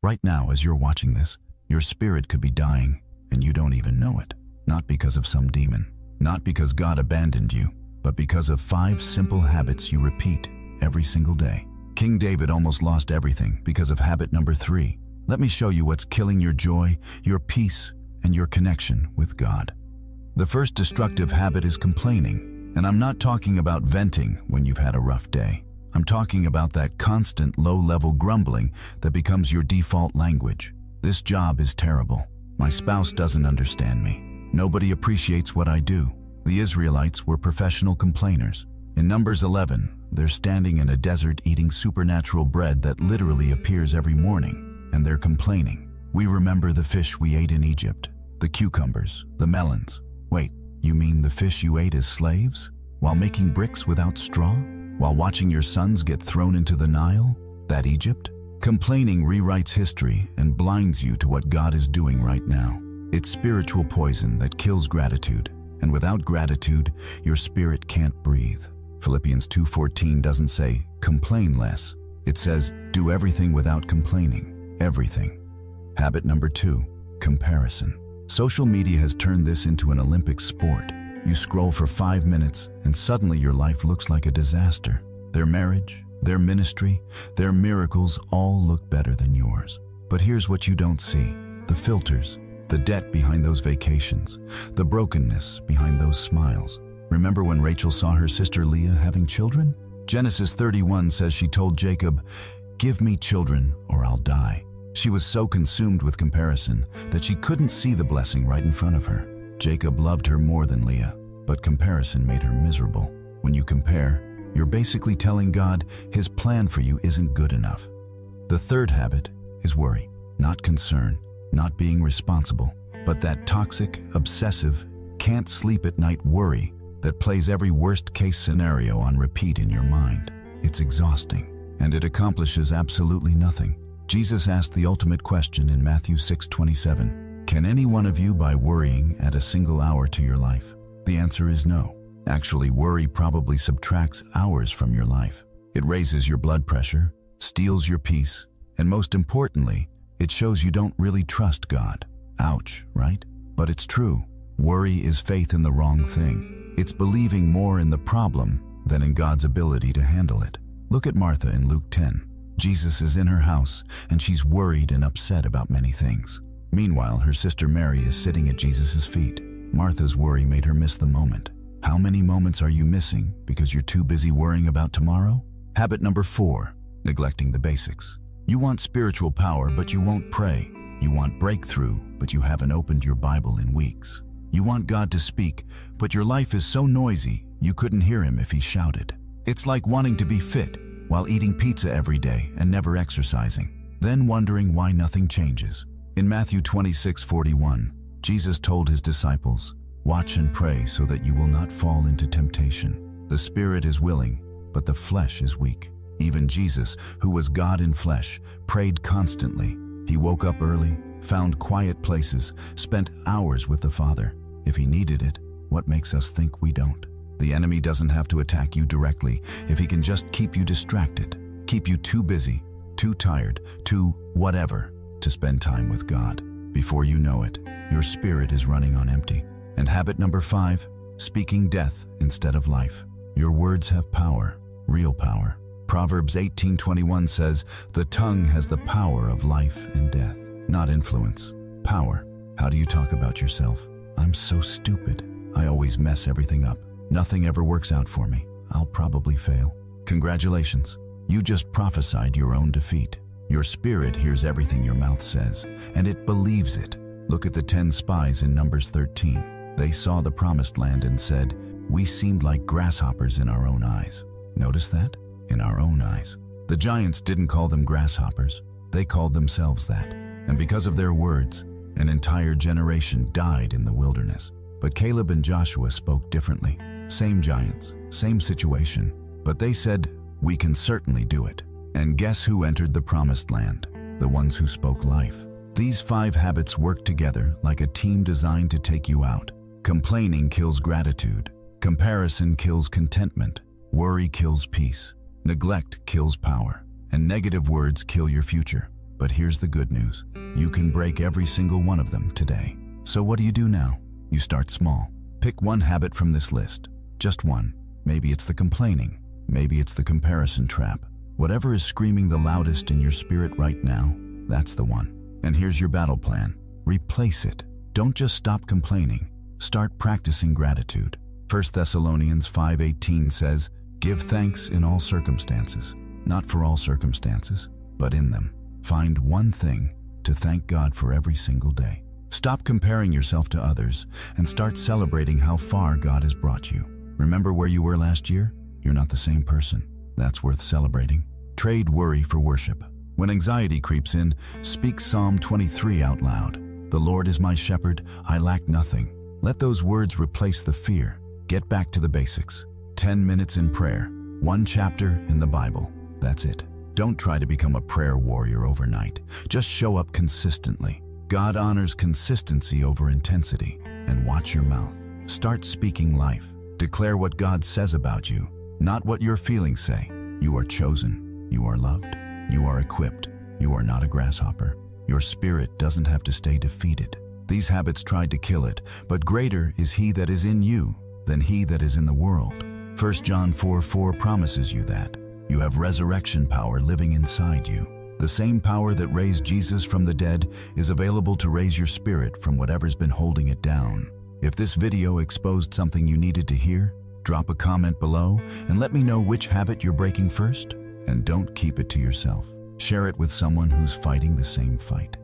Right now, as you're watching this, your spirit could be dying, and you don't even know it. Not because of some demon, not because God abandoned you, but because of 5 simple habits you repeat every single day. King David almost lost everything because of habit number 3. Let me show you what's killing your joy, your peace, and your connection with God. The first destructive habit is complaining, and I'm not talking about venting when you've had a rough day. I'm talking about that constant low-level grumbling that becomes your default language. This job is terrible. My spouse doesn't understand me. Nobody appreciates what I do. The Israelites were professional complainers. In Numbers 11, they're standing in a desert eating supernatural bread that literally appears every morning, and they're complaining. We remember the fish we ate in Egypt, the cucumbers, the melons. Wait, you mean the fish you ate as slaves? While making bricks without straw? While watching your sons get thrown into the Nile? That Egypt? Complaining rewrites history and blinds you to what God is doing right now. It's spiritual poison that kills gratitude, and without gratitude, your spirit can't breathe. Philippians 2:14 doesn't say, complain less. It says, do everything without complaining. Everything. Habit number 2, comparison. Social media has turned this into an Olympic sport. You scroll for 5 minutes, and suddenly your life looks like a disaster. Their marriage, their ministry, their miracles all look better than yours. But here's what you don't see: the filters, the debt behind those vacations, the brokenness behind those smiles. Remember when Rachel saw her sister Leah having children? Genesis 31 says she told Jacob, "Give me children or I'll die." She was so consumed with comparison that she couldn't see the blessing right in front of her. Jacob loved her more than Leah, but comparison made her miserable. When you compare, you're basically telling God His plan for you isn't good enough. The third habit is worry, not concern, not being responsible, but that toxic, obsessive, can't sleep at night worry that plays every worst-case scenario on repeat in your mind. It's exhausting, and it accomplishes absolutely nothing. Jesus asked the ultimate question in Matthew 6:27. Can any one of you, by worrying, add a single hour to your life? The answer is no. Actually, worry probably subtracts hours from your life. It raises your blood pressure, steals your peace, and most importantly, it shows you don't really trust God. Ouch, right? But it's true. Worry is faith in the wrong thing. It's believing more in the problem than in God's ability to handle it. Look at Martha in Luke 10. Jesus is in her house, and she's worried and upset about many things. Meanwhile, her sister Mary is sitting at Jesus' feet. Martha's worry made her miss the moment. How many moments are you missing because you're too busy worrying about tomorrow? Habit number 4, neglecting the basics. You want spiritual power, but you won't pray. You want breakthrough, but you haven't opened your Bible in weeks. You want God to speak, but your life is so noisy, you couldn't hear Him if He shouted. It's like wanting to be fit while eating pizza every day and never exercising, then wondering why nothing changes. In Matthew 26:41, Jesus told His disciples, "Watch and pray so that you will not fall into temptation. The spirit is willing, but the flesh is weak." Even Jesus, who was God in flesh, prayed constantly. He woke up early, found quiet places, spent hours with the Father. If He needed it, what makes us think we don't? The enemy doesn't have to attack you directly if he can just keep you distracted, keep you too busy, too tired, too whatever to spend time with God. Before you know it, your spirit is running on empty. And habit number 5, speaking death instead of life. Your words have power, real power. Proverbs 18:21 says, "The tongue has the power of life and death." Not influence, power. How do you talk about yourself? "I'm so stupid. I always mess everything up. Nothing ever works out for me. I'll probably fail." Congratulations. You just prophesied your own defeat. Your spirit hears everything your mouth says, and it believes it. Look at the 10 spies in Numbers 13. They saw the promised land and said, "We seemed like grasshoppers in our own eyes." Notice that? In our own eyes. The giants didn't call them grasshoppers. They called themselves that. And because of their words, an entire generation died in the wilderness. But Caleb and Joshua spoke differently. Same giants, same situation. But they said, "We can certainly do it." And guess who entered the promised land? The ones who spoke life. These 5 habits work together like a team designed to take you out. Complaining kills gratitude. Comparison kills contentment. Worry kills peace. Neglect kills power. And negative words kill your future. But here's the good news. You can break every single one of them today. So what do you do now? You start small. Pick one habit from this list. Just one. Maybe it's the complaining. Maybe it's the comparison trap. Whatever is screaming the loudest in your spirit right now, that's the one. And here's your battle plan. Replace it. Don't just stop complaining. Start practicing gratitude. 1 Thessalonians 5:18 says, "Give thanks in all circumstances." Not for all circumstances, but in them. Find one thing to thank God for every single day. Stop comparing yourself to others and start celebrating how far God has brought you. Remember where you were last year? You're not the same person. That's worth celebrating. Trade worry for worship. When anxiety creeps in, speak Psalm 23 out loud. "The Lord is my shepherd, I lack nothing." Let those words replace the fear. Get back to the basics. 10 minutes in prayer. One chapter in the Bible. That's it. Don't try to become a prayer warrior overnight. Just show up consistently. God honors consistency over intensity. And watch your mouth. Start speaking life. Declare what God says about you, not what your feelings say. You are chosen. You are loved. You are equipped. You are not a grasshopper. Your spirit doesn't have to stay defeated. These habits tried to kill it, but greater is He that is in you than he that is in the world. 1 John 4:4 promises you that. You have resurrection power living inside you. The same power that raised Jesus from the dead is available to raise your spirit from whatever's been holding it down. If this video exposed something you needed to hear, drop a comment below and let me know which habit you're breaking first. And don't keep it to yourself. Share it with someone who's fighting the same fight.